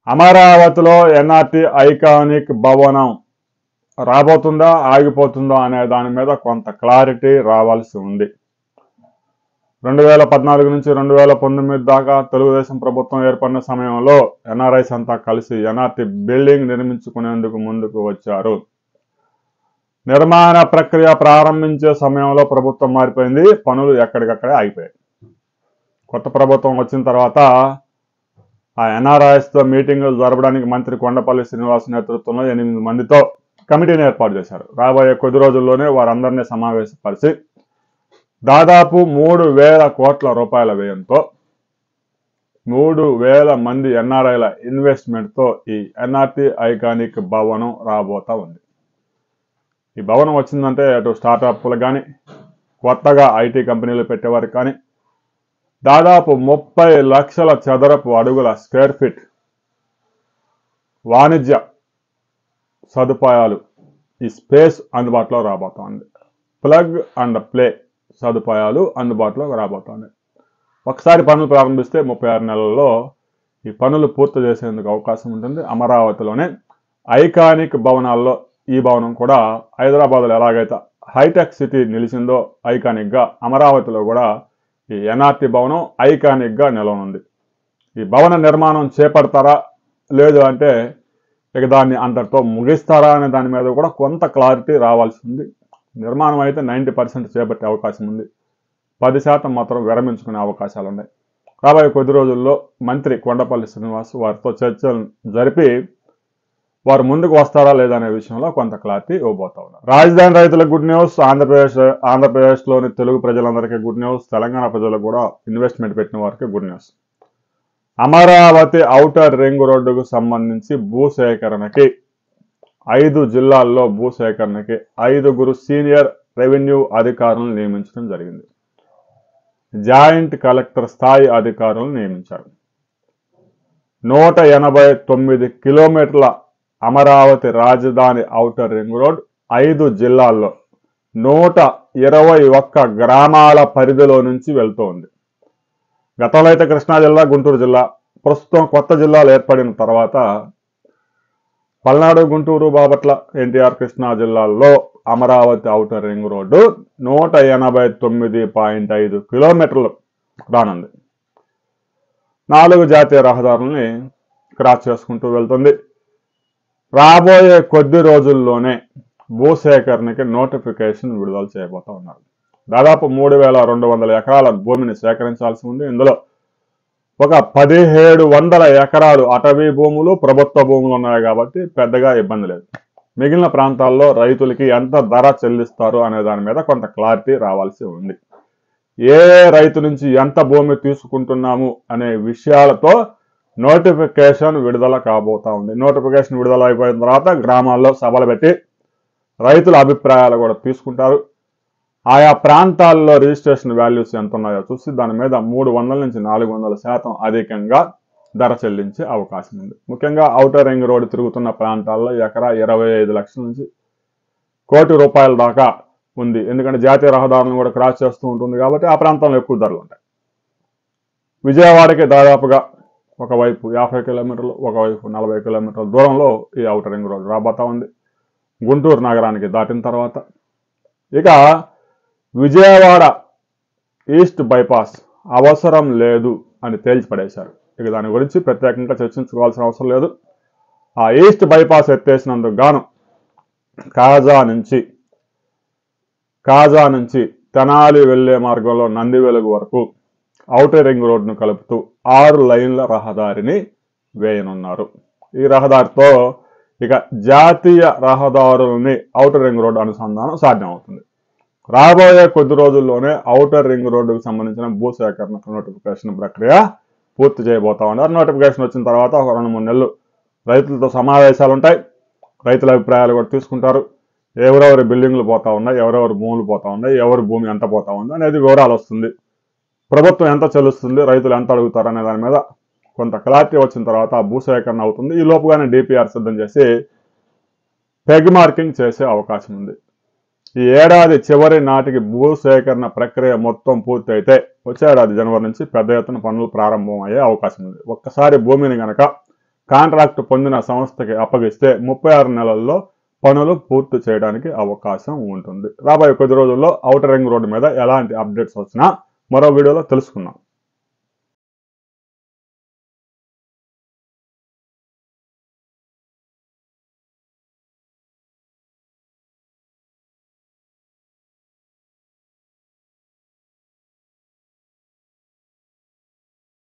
అమరావతిలో NRT iconic భవనం రాబోతుందా ఆగిపోతుందా అనే దాని మీద కొంత క్లారిటీ రావాల్సి ఉంది. 2014 నుంచి 2019 దాకా తెలుగుదేశం ప్రభుత్వం ఏర్పడిన సమయంలో ఎన్ఆర్ఐస్ అంతా కలిసి ఎన్ఆర్టీ బిల్డింగ్ నిర్మించుకునేందుకు ముందుకు వచ్చారు. నిర్మాణ ప్రక్రియ ప్రారంభించే సమయంలో ప్రభుత్వం మారిపోయింది, పనులు ఎక్కడికక్కడే ఆగిపోయాయి. కొత్త ప్రభుత్వం వచ్చిన తర్వాత ఆ ఎన్ఆర్ఐస్తో మీటింగులు జరపడానికి మంత్రి కొండపల్లి శ్రీనివాస్ నేతృత్వంలో 8 మందితో కమిటీని ఏర్పాటు చేశారు. రాబోయే కొద్ది రోజుల్లోనే వారందరినీ సమావేశపరిచి దాదాపు 3,000 కోట్ల రూపాయల వ్యయంతో 3,000 మంది ఎన్ఆర్ఐల ఇన్వెస్ట్మెంట్తో ఈ ఎన్ఆర్టీ ఐకానిక్ భవనం రాబోతా ఉంది. ఈ భవనం వచ్చిందంటే అటు స్టార్టప్లు కానీ కొత్తగా ఐటీ కంపెనీలు పెట్టేవారికి కానీ దాదాపు 30 లక్షల చదరపు అడుగుల స్క్వేర్ ఫీట్ వాణిజ్య సదుపాయాలు ఈ స్పేస్ అందుబాటులో రాబోతోంది. ప్లగ్ అండ్ ప్లే సదుపాయాలు అందుబాటులో రాబోతోంది. ఒకసారి పనులు ప్రారంభిస్తే 36 నెలల్లో ఈ పనులు పూర్తి చేసేందుకు అవకాశం ఉంటుంది. అమరావతిలోనే ఐకానిక్ భవనాల్లో ఈ భవనం కూడా హైదరాబాద్లో ఎలాగైతే హైటెక్ సిటీ నిలిచిందో ఐకానిక్గా అమరావతిలో కూడా ఈ ఎన్ఆర్టీ భవనం ఐకానిక్గా నిలవనుంది. ఈ భవన నిర్మాణం చేపడతారా లేదు అంటే ఇక దాన్ని అంతటితో ముగిస్తారా అనే దాని మీద కూడా కొంత క్లారిటీ రావాల్సి ఉంది. నిర్మాణం అయితే 90% చేపట్టే అవకాశం ఉంది, 10% మాత్రం విరమించుకునే అవకాశాలు ఉన్నాయి. రాబోయే కొద్ది రోజుల్లో మంత్రి కొండపల్లి శ్రీనివాస్ వారితో చర్చలు జరిపి వారు ముందుకు వస్తారా లేదా అనే విషయంలో కొంత క్లారిటీ ఇవ్వబోతా ఉన్నారు. రాజధాని రైతులకు గుడ్ న్యూస్, ఆంధ్రప్రదేశ్లోని తెలుగు ప్రజలందరికీ గుడ్ న్యూస్, తెలంగాణ ప్రజలకు కూడా ఇన్వెస్ట్మెంట్ పెట్టిన వారికి good news. Amaravati outer ring రోడ్డుకు సంబంధించి భూసేకరణకి 5 జిల్లాల్లో భూసేకరణకి 5 సీనియర్ రెవెన్యూ అధికారులను నియమించడం జరిగింది. జాయింట్ కలెక్టర్ స్థాయి అధికారులను నియమించారు. 189 కిలోమీటర్ల అమరావతి రాజధాని ఔటర్ రింగ్ రోడ్ 5 జిల్లాల్లో 121 గ్రామాల పరిధిలో నుంచి వెళ్తోంది. గతంలో అయితే కృష్ణా జిల్లా, గుంటూరు జిల్లా, ప్రస్తుతం కొత్త జిల్లాలు ఏర్పడిన తర్వాత పల్నాడు, గుంటూరు, బాపట్ల, ఎన్టీఆర్, కృష్ణా జిల్లాల్లో అమరావతి ఔటర్ రింగ్ రోడ్డు 189.5 కిలోమీటర్లు రానుంది. 4 జాతీయ రహదారుల్ని క్రాస్ చేసుకుంటూ వెళ్తుంది. రాబోయే కొద్ది రోజుల్లోనే భూసేకరణకి నోటిఫికేషన్ విడుదల చేయబోతా ఉన్నారు. దాదాపు 3,200 ఎకరాల భూమిని సేకరించాల్సి ఉంది. ఇందులో ఒక 1,700 ఎకరాలు అటవీ భూములు, ప్రభుత్వ భూములు ఉన్నాయి కాబట్టి పెద్దగా ఇబ్బంది లేదు. మిగిలిన ప్రాంతాల్లో రైతులకి ఎంత ధర చెల్లిస్తారు అనే దాని మీద కొంత క్లారిటీ రావాల్సి ఉంది. ఏ రైతు నుంచి ఎంత భూమి తీసుకుంటున్నాము అనే విషయాలతో నోటిఫికేషన్ విడుదల కాబోతా ఉంది. నోటిఫికేషన్ విడుదల అయిపోయిన తర్వాత గ్రామాల్లో సభలు పెట్టి రైతుల అభిప్రాయాలు కూడా తీసుకుంటారు. ఆయా ప్రాంతాల్లో రిజిస్ట్రేషన్ వాల్యూస్ ఎంత ఉన్నాయో చూసి దాని మీద 300 నుంచి 400% అధికంగా ధర చెల్లించే అవకాశం ఉంది. ముఖ్యంగా ఔటర్ రింగ్ రోడ్డు తిరుగుతున్న ప్రాంతాల్లో ఎకరా 25 లక్షల నుంచి ₹1 కోటి దాకా ఉంది. ఎందుకంటే జాతీయ రహదారులను కూడా క్రాస్ చేస్తూ ఉంటుంది కాబట్టి ఆ ప్రాంతంలో ఎక్కువ ధరలు ఉంటాయి. విజయవాడకి దాదాపుగా ఒకవైపు 50 కిలోమీటర్లు, ఒకవైపు 40 కిలోమీటర్ల దూరంలో ఈ ఔటర్ రింగ్ రోడ్డు రాబోతా ఉంది. గుంటూరు నగరానికి దాటిన తర్వాత ఇక విజయవాడ ఈస్ట్ బైపాస్ అవసరం లేదు అని తేల్చిపడేశారు. ఇక దాని గురించి ప్రత్యేకంగా చర్చించుకోవాల్సిన అవసరం లేదు. ఆ ఈస్ట్ బైపాస్ ఎత్తేసినందుకు గాను కాజా నుంచి తెనాలి వెళ్లే మార్గంలో నందివెలుగు వరకు ఔటర్ రింగ్ రోడ్డును కలుపుతూ 6 లైన్ల రహదారిని వేయనున్నారు. ఈ రహదారితో ఇక జాతీయ రహదారులని ఔటర్ రింగ్ రోడ్డు అనుసంధానం సాధ్యమవుతుంది. రాబోయే కొద్ది రోజుల్లోనే ఔటర్ రింగ్ రోడ్డుకు సంబంధించిన భూసేకరణ నోటిఫికేషన్ ప్రక్రియ పూర్తి చేయబోతా ఉన్నారు. నోటిఫికేషన్ వచ్చిన తర్వాత ఒక 2-3 నెలలు రైతులతో సమావేశాలు ఉంటాయి. రైతుల అభిప్రాయాలు కూడా తీసుకుంటారు. ఎవరెవరి బిల్డింగ్లు పోతా ఉన్నాయి, ఎవరెవరి భూములు పోతా ఉన్నాయి, ఎవరి భూమి ఎంత పోతా ఉంది అనేది వివరాలు వస్తుంది. ప్రభుత్వం ఎంత చెల్లిస్తుంది, రైతులు ఎంత అడుగుతారు అనే దాని మీద కొంత క్లారిటీ వచ్చిన తర్వాత ఆ భూసేకరణ అవుతుంది. ఈ లోపుగానే డిపిఆర్ సిద్ధం చేసి పెగ్ మార్కింగ్ చేసే అవకాశం ఉంది. ఈ ఏడాది చివరి నాటికి భూసేకరణ ప్రక్రియ మొత్తం పూర్తి అయితే వచ్చే ఏడాది జనవరి నుంచి పెద్ద ఎత్తున పనులు ప్రారంభం అయ్యే అవకాశం ఉంది. ఒక్కసారి భూమిని గనక కాంట్రాక్ట్ పొందిన సంస్థకి అప్పగిస్తే 36 నెలల్లో పనులు పూర్తి చేయడానికి అవకాశం ఉంటుంది. రాబోయే కొద్ది రోజుల్లో ఔటర్ రింగ్ రోడ్డు మీద ఎలాంటి అప్డేట్స్ వచ్చినా మరో వీడియోలో తెలుసుకుందాం.